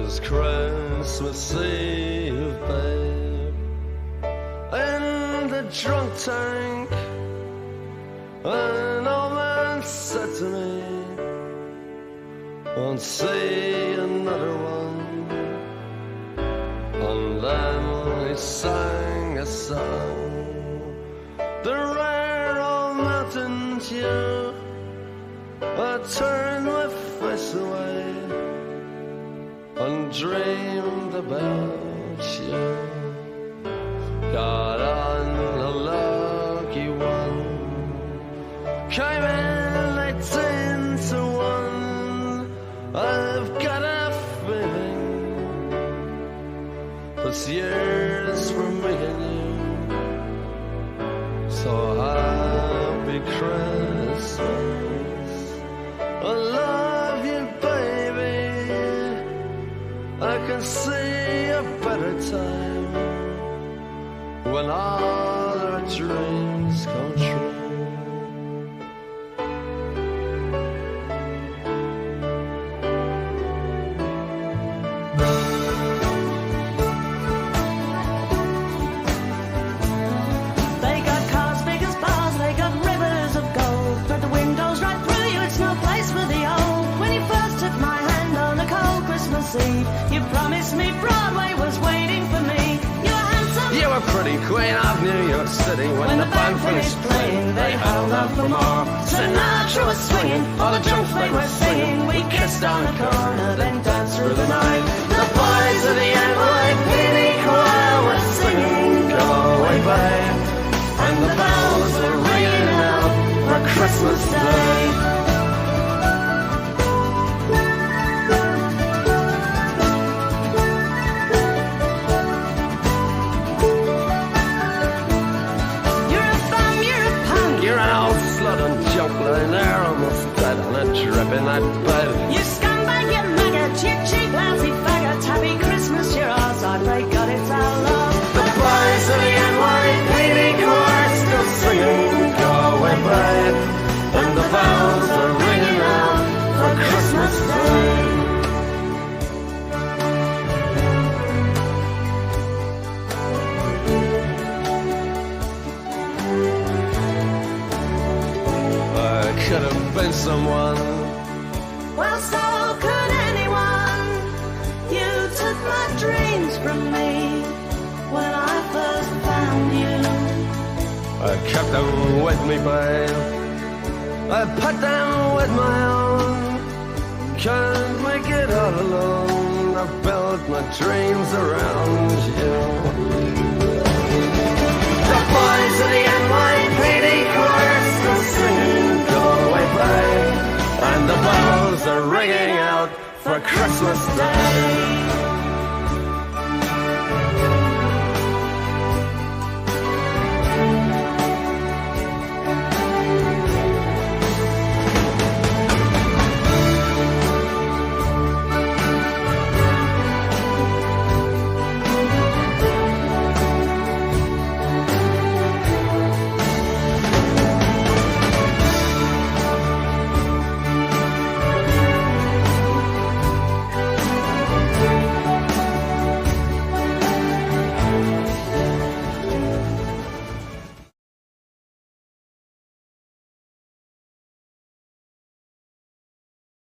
was Christmas Eve, babe, in the drunk tank. An old man said to me, won't see another one. And then he sang a song, the rare old mountain tune. I turned my face away and dreamed about you. Got on a lucky one, came in 18 to 1. I've got a feeling this year's for me and you. So happy Christmas, I love you, baby. I can see a better time when all our dreams come true. They got cars big as bars, they got rivers of gold, but the windows right through you, it's no place for the old. When you first took my hand on a cold Christmas Eve, you promised me Broadway was waiting for me. You were handsome, You were pretty queen of New York City. When the band finished playing, they held out for more. Sinatra was swinging, all the junk they were singing. We kissed on the corner, then danced through the night. The boys of the NYPD choir were singing, go away, babe. And the bells are ringing out for Christmas Day. Lying there almost dead on a drip in that bed. you scumbag, you maggot, you cheap, lousy faggot. Happy Christmas, you're ours, I pray God it's our love. The boys of the NYPD choir still singing, go away, babe. And the bells are ringing out for Christmas Day. Could have been someone. Well, so could anyone. You took my dreams from me when I first found you. I kept them with me, babe. I put them with my own. Can't make it all alone. I built my dreams around you. The boys of the NYPD choir still singing, go away, babe. And the bells are ringing out for Christmas Day.